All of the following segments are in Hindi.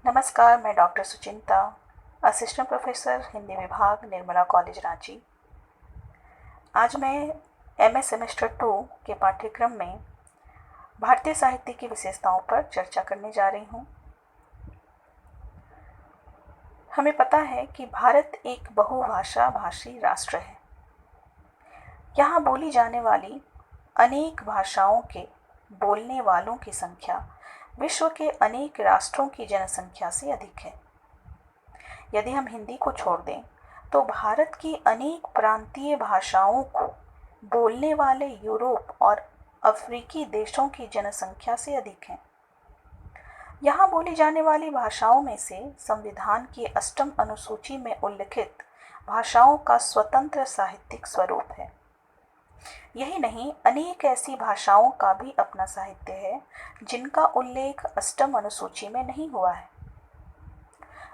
नमस्कार, मैं डॉक्टर सुचिंता, असिस्टेंट प्रोफेसर हिंदी विभाग, निर्मला कॉलेज रांची। आज मैं एमए सेमेस्टर 2 के पाठ्यक्रम में भारतीय साहित्य की विशेषताओं पर चर्चा करने जा रही हूँ। हमें पता है कि भारत एक बहुभाषा भाषी राष्ट्र है। यहाँ बोली जाने वाली अनेक भाषाओं के बोलने वालों की संख्या विश्व के अनेक राष्ट्रों की जनसंख्या से अधिक है। यदि हम हिंदी को छोड़ दें तो भारत की अनेक प्रांतीय भाषाओं को बोलने वाले यूरोप और अफ्रीकी देशों की जनसंख्या से अधिक है। यहाँ बोली जाने वाली भाषाओं में से संविधान की 8वीं अनुसूची में उल्लिखित भाषाओं का स्वतंत्र साहित्यिक स्वरूप है। यही नहीं, अनेक ऐसी भाषाओं का भी अपना साहित्य है जिनका उल्लेख 8वीं अनुसूची में नहीं हुआ है।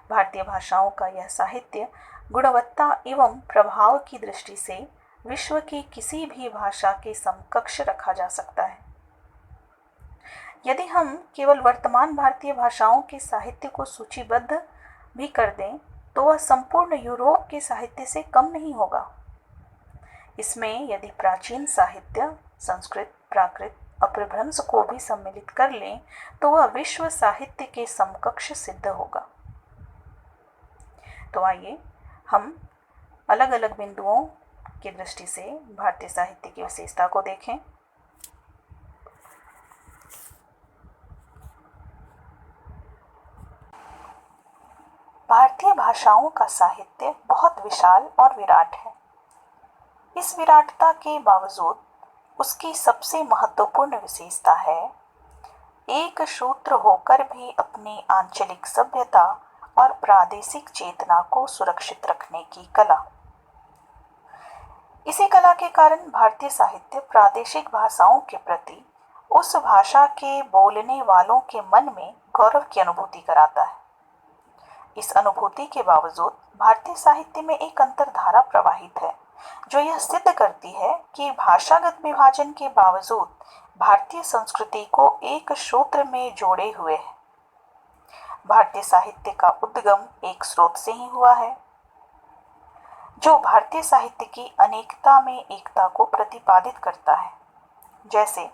भारतीय भाषाओं का यह साहित्य गुणवत्ता एवं प्रभाव की दृष्टि से विश्व की किसी भी भाषा के समकक्ष रखा जा सकता है। यदि हम केवल वर्तमान भारतीय भाषाओं के साहित्य को सूचीबद्ध भी कर दें तो वह संपूर्ण यूरोप के साहित्य से कम नहीं होगा। इसमें यदि प्राचीन साहित्य, संस्कृत, प्राकृत, अपभ्रंश को भी सम्मिलित कर लें तो वह विश्व साहित्य के समकक्ष सिद्ध होगा। तो आइए हम अलग अलग बिंदुओं की दृष्टि से भारतीय साहित्य की विशेषता को देखें। भारतीय भाषाओं का साहित्य बहुत विशाल और विराट है। इस विराटता के बावजूद उसकी सबसे महत्वपूर्ण विशेषता है एक सूत्र होकर भी अपनी आंचलिक सभ्यता और प्रादेशिक चेतना को सुरक्षित रखने की कला। इसी कला के कारण भारतीय साहित्य प्रादेशिक भाषाओं के प्रति उस भाषा के बोलने वालों के मन में गौरव की अनुभूति कराता है। इस अनुभूति के बावजूद भारतीय साहित्य में एक अंतर्धारा प्रवाहित है जो यह सिद्ध करती है कि भाषागत विभाजन के बावजूद भारतीय संस्कृति को एक सूत्र में जोड़े हुए है। भारतीय साहित्य का उद्गम एक स्रोत से ही हुआ है जो भारतीय साहित्य की अनेकता में एकता को प्रतिपादित करता है। जैसे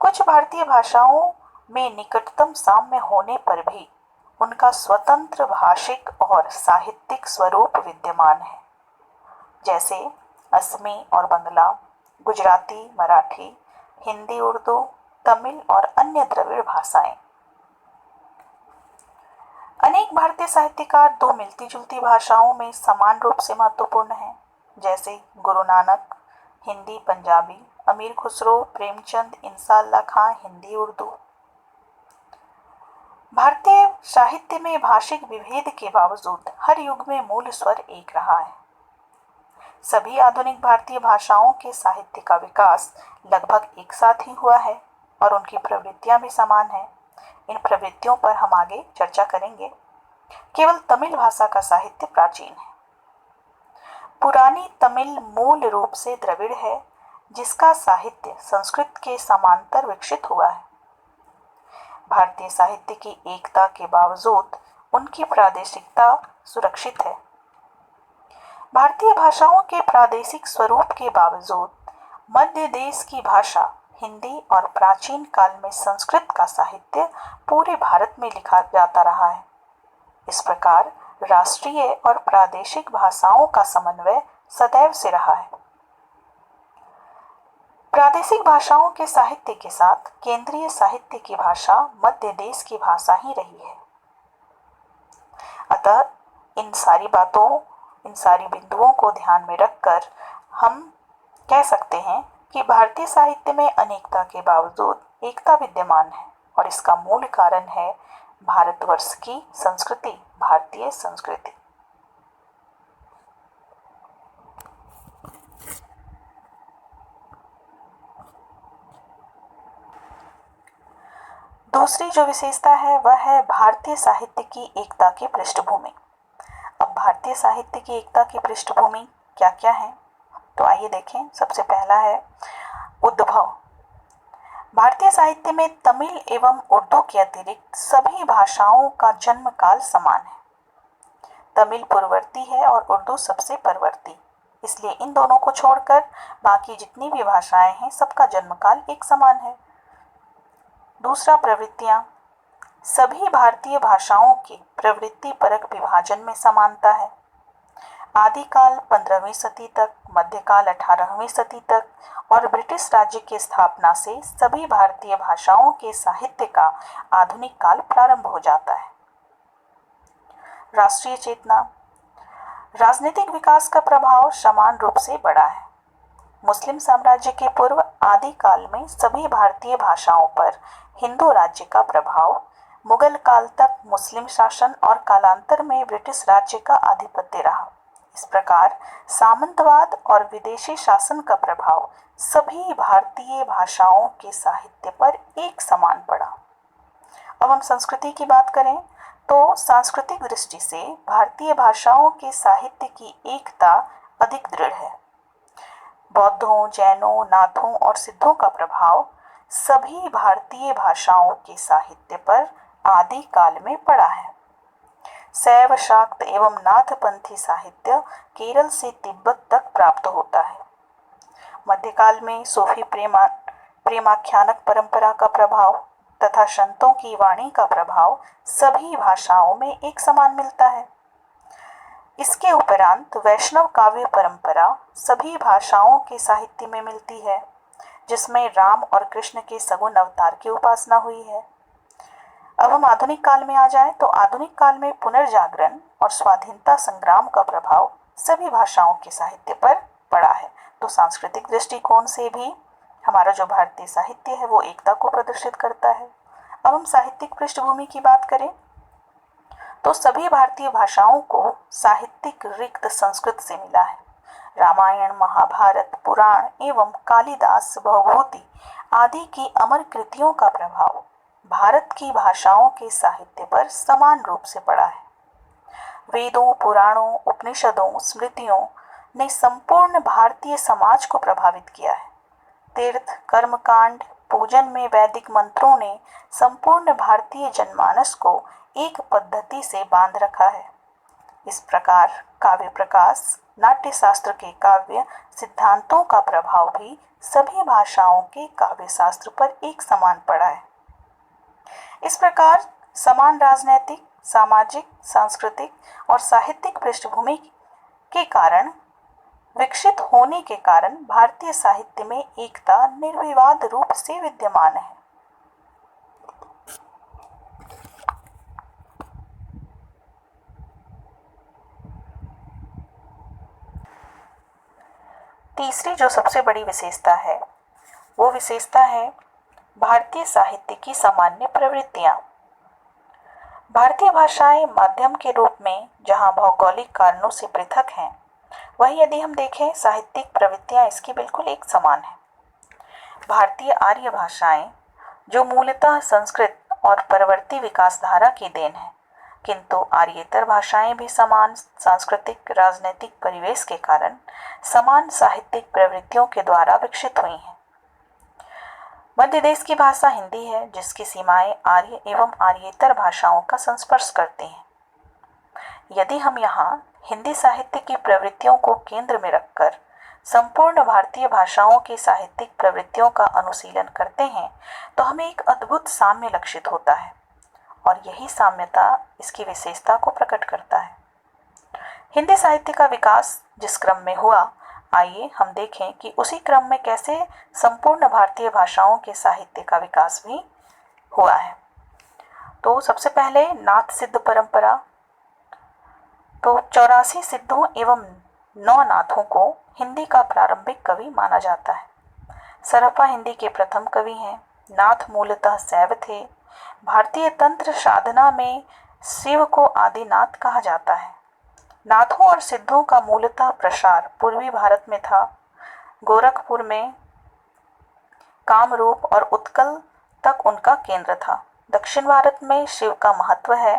कुछ भारतीय भाषाओं में निकटतम साम्य होने पर भी उनका स्वतंत्र भाषिक और साहित्यिक स्वरूप विद्यमान है, जैसे असमी और बंगला, गुजराती, मराठी, हिंदी, उर्दू, तमिल और अन्य द्रविड़ भाषाएं। अनेक भारतीय साहित्यकार दो मिलती जुलती भाषाओं में समान रूप से महत्वपूर्ण हैं, जैसे गुरु नानक हिंदी पंजाबी, अमीर खुसरो, प्रेमचंद, इंसा अल्लाह खां हिंदी उर्दू। भारतीय साहित्य में भाषिक विभेद के बावजूद हर युग में मूल स्वर एक रहा है। सभी आधुनिक भारतीय भाषाओं के साहित्य का विकास लगभग एक साथ ही हुआ है और उनकी प्रवृत्तियां भी समान हैं। इन प्रवृत्तियों पर हम आगे चर्चा करेंगे। केवल तमिल भाषा का साहित्य प्राचीन है। पुरानी तमिल मूल रूप से द्रविड़ है जिसका साहित्य संस्कृत के समांतर विकसित हुआ है। भारतीय साहित्य की एकता के बावजूद उनकी प्रादेशिकता सुरक्षित है। भारतीय भाषाओं के प्रादेशिक स्वरूप के बावजूद मध्य देश की भाषा हिंदी और प्राचीन काल में संस्कृत का साहित्य पूरे भारत में लिखा जाता रहा है। इस प्रकार राष्ट्रीय और प्रादेशिक भाषाओं का समन्वय सदैव से रहा है। प्रादेशिक भाषाओं के साहित्य के साथ केंद्रीय साहित्य की भाषा मध्य देश की भाषा ही रही है। अतः इन सारी बिंदुओं को ध्यान में रखकर हम कह सकते हैं कि भारतीय साहित्य में अनेकता के बावजूद एकता विद्यमान है और इसका मूल कारण है भारतवर्ष की संस्कृति, भारतीय संस्कृति। दूसरी जो विशेषता है वह है भारतीय साहित्य की एकता की पृष्ठभूमि। अब भारतीय साहित्य की एकता की पृष्ठभूमि क्या क्या है, तो आइए देखें। सबसे पहला है उद्भव। भारतीय साहित्य में तमिल एवं उर्दू के अतिरिक्त सभी भाषाओं का जन्म काल समान है। तमिल पूर्ववर्ती है और उर्दू सबसे परवर्ती, इसलिए इन दोनों को छोड़कर बाकी जितनी भी भाषाएं हैं सबका जन्मकाल एक समान है। दूसरा, प्रवृत्तियां। सभी भारतीय भाषाओं के प्रवृत्ति परक विभाजन में समानता है। आदिकाल 15वीं सदी तक, मध्यकाल 18वीं सदी तक और ब्रिटिश राज्य की स्थापना से सभी भारतीय भाषाओं के साहित्य का आधुनिक काल प्रारंभ हो जाता है। राष्ट्रीय चेतना। राजनीतिक विकास का प्रभाव समान रूप से बढ़ा है। मुस्लिम साम्राज्य के पूर्व आदिकाल में सभी भारतीय भाषाओं पर हिंदू राज्य का प्रभाव, मुगल काल तक मुस्लिम शासन और कालांतर में ब्रिटिश राज्य का आधिपत्य रहा। इस प्रकार सामंतवाद और विदेशी शासन का प्रभाव सभी भारतीय भाषाओं के साहित्य पर एक समान पड़ा। अब हम संस्कृति की बात करें तो सांस्कृतिक दृष्टि से भारतीय भाषाओं के साहित्य की एकता अधिक दृढ़ है। बौद्धों, जैनों, नाथों और सिद्धों का प्रभाव सभी भारतीय भाषाओं के साहित्य पर आदि काल में पड़ा है। शैव, शाक्त एवं नाथपंथी साहित्य केरल से तिब्बत तक प्राप्त होता है। मध्यकाल में सूफी प्रेमाख्यानक परंपरा का प्रभाव तथा संतों की वाणी का प्रभाव सभी भाषाओं में एक समान मिलता है। इसके उपरांत वैष्णव काव्य परंपरा सभी भाषाओं के साहित्य में मिलती है, जिसमें राम और कृष्ण के सगुण अवतार की उपासना हुई है। अब हम आधुनिक काल में आ जाएं तो आधुनिक काल में पुनर्जागरण और स्वाधीनता संग्राम का प्रभाव सभी भाषाओं के साहित्य पर पड़ा है। तो सांस्कृतिक दृष्टिकोण से भी हमारा जो भारतीय साहित्य है वो एकता को प्रदर्शित करता है। अब हम साहित्यिक पृष्ठभूमि की बात करें तो सभी भारतीय भाषाओं को साहित्यिक रिक्त संस्कृत से मिला है। रामायण, महाभारत, पुराण एवं कालिदास, भवभूति आदि की अमर कृतियों का प्रभाव भारत की भाषाओं के साहित्य पर समान रूप से पड़ा है। वेदों, पुराणों, उपनिषदों, स्मृतियों ने संपूर्ण भारतीय समाज को प्रभावित किया है। तीर्थ, कर्मकांड, पूजन में वैदिक मंत्रों ने संपूर्ण भारतीय जनमानस को एक पद्धति से बांध रखा है। इस प्रकार काव्य प्रकाश, नाट्य शास्त्र के काव्य सिद्धांतों का प्रभाव भी सभी भाषाओं के काव्य शास्त्र पर एक समान पड़ा है। इस प्रकार समान राजनैतिक, सामाजिक, सांस्कृतिक और साहित्यिक पृष्ठभूमि के कारण विकसित होने के कारण भारतीय साहित्य में एकता निर्विवाद रूप से विद्यमान है। तीसरी जो सबसे बड़ी विशेषता है वो विशेषता है भारतीय साहित्य की सामान्य प्रवृत्तियां। भारतीय भाषाएं माध्यम के रूप में जहां भौगोलिक कारणों से पृथक हैं, वहीं यदि हम देखें साहित्यिक प्रवृत्तियां इसकी बिल्कुल एक समान है। भारतीय आर्य भाषाएं जो मूलतः संस्कृत और परवर्ती विकास धारा की देन है, किंतु आर्येतर भाषाएं भी समान सांस्कृतिक राजनीतिक परिवेश के कारण समान साहित्यिक प्रवृत्तियों के द्वारा विकसित हुई हैं। मध्य देश की भाषा हिंदी है, जिसकी सीमाएं आर्य एवं आर्येतर भाषाओं का संस्पर्श करती हैं। यदि हम यहाँ हिंदी साहित्य की प्रवृत्तियों को केंद्र में रखकर संपूर्ण भारतीय भाषाओं की साहित्यिक प्रवृत्तियों का अनुशीलन करते हैं तो हमें एक अद्भुत साम्य लक्षित होता है, और यही साम्यता इसकी विशेषता को प्रकट करता है। हिंदी साहित्य का विकास जिस क्रम में हुआ, आइए हम देखें कि उसी क्रम में कैसे संपूर्ण भारतीय भाषाओं के साहित्य का विकास भी हुआ है। तो सबसे पहले नाथ सिद्ध परंपरा। तो 84 सिद्धों एवं 9 नाथों को हिंदी का प्रारंभिक कवि माना जाता है। सरहप्पा हिंदी के प्रथम कवि हैं। नाथ मूलतः शैव थे। भारतीय तंत्र साधना में शिव को आदिनाथ कहा जाता है। नाथों और सिद्धों का मूलतः प्रसार पूर्वी भारत में था। गोरखपुर में, कामरूप और उत्कल तक उनका केंद्र था। दक्षिण भारत में शिव का महत्व है।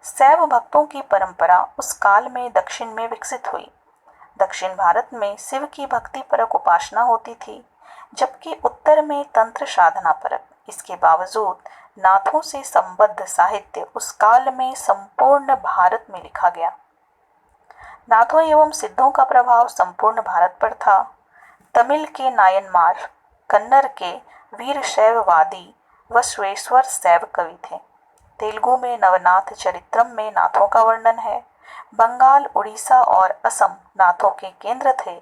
शैव भक्तों की परंपरा उस काल में दक्षिण में विकसित हुई। दक्षिण भारत में शिव की भक्ति परक उपासना होती थी, जबकि उत्तर में तंत्र साधना परक। इसके बावजूद नाथों से संबद्ध साहित्य उस काल में संपूर्ण भारत में लिखा गया। नाथों एवं सिद्धों का प्रभाव संपूर्ण भारत पर था। तमिल के नायनमार, कन्नड़ के वीरशैववादी व श्वेश्वर शैव कवि थे। तेलुगु में नवनाथ चरित्रम में नाथों का वर्णन है। बंगाल, उड़ीसा और असम नाथों के केंद्र थे।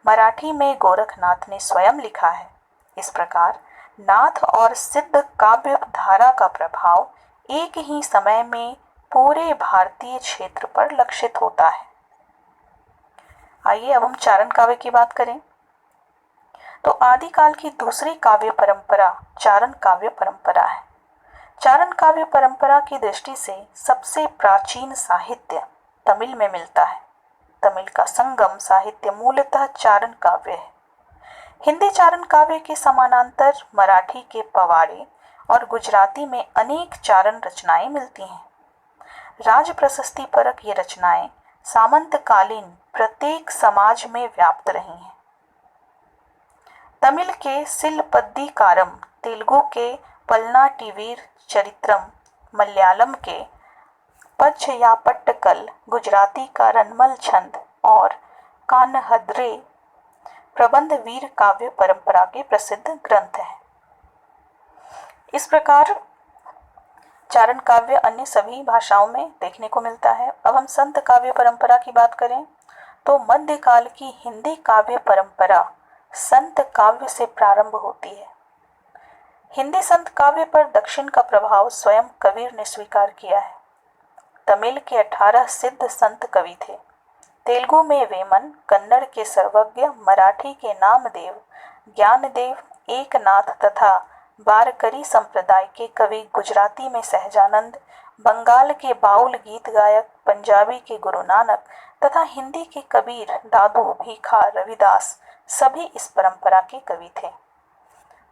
मराठी में गोरखनाथ ने स्वयं लिखा है। इस प्रकार नाथ और सिद्ध काव्य धारा का प्रभाव एक ही समय में पूरे भारतीय क्षेत्र पर लक्षित होता है। आइए अब हम चारण काव्य की बात करें तो आदिकाल की दूसरी काव्य परंपरा चारण काव्य परंपरा है। चारण काव्य परंपरा की दृष्टि से सबसे प्राचीन साहित्य तमिल में मिलता है। तमिल का संगम साहित्य मूलतः चारण काव्य है। हिंदी चारण काव्य के समानांतर मराठी के पवाड़े और गुजराती में अनेक चारण रचनाएं मिलती हैं। राज प्रशस्ति परक ये रचनाएं सामंतकालीन प्रत्येक समाज में व्याप्त रही हैं। तमिल के सिलपद्दीकारम, तेलुगु के पलनाटिवीर चरित्रम, मलयालम के पचयापट्टकल, गुजराती का रनमल छंद और कान्हदरे प्रबंध वीर काव्य परंपरा के प्रसिद्ध ग्रंथ हैं। इस प्रकार चारण काव्य अन्य सभी भाषाओं में देखने को मिलता है। अब हम संत काव्य परंपरा की बात करें तो मध्यकाल की हिंदी काव्य परंपरा संत काव्य से प्रारंभ होती है। हिंदी संत काव्य पर दक्षिण का प्रभाव स्वयं कबीर ने स्वीकार किया है। तमिल के 18 सिद्ध संत कवि थे। तेलुगु में वेमन, कन्नड़ के सर्वज्ञ, मराठी के नामदेव, ज्ञानदेव, एकनाथ तथा वारकरी संप्रदाय के कवि, गुजराती में सहजानंद, बंगाल के बाउल गीत गायक, पंजाबी के गुरु नानक तथा हिंदी के कबीर, दादू, भीखा, रविदास सभी इस परंपरा के कवि थे।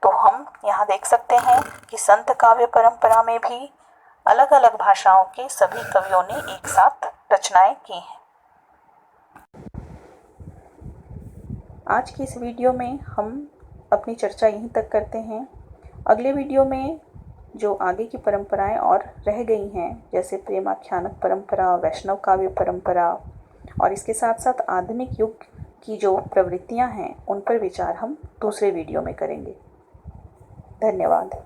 तो हम यहाँ देख सकते हैं कि संत काव्य परंपरा में भी अलग अलग भाषाओं के सभी कवियों ने एक साथ रचनाएं की हैं। आज की इस वीडियो में हम अपनी चर्चा यहीं तक करते हैं। अगले वीडियो में जो आगे की परंपराएं और रह गई हैं, जैसे प्रेमाख्यानक परंपरा, वैष्णव काव्य परंपरा और इसके साथ साथ आधुनिक युग की जो प्रवृत्तियां हैं, उन पर विचार हम दूसरे वीडियो में करेंगे। धन्यवाद।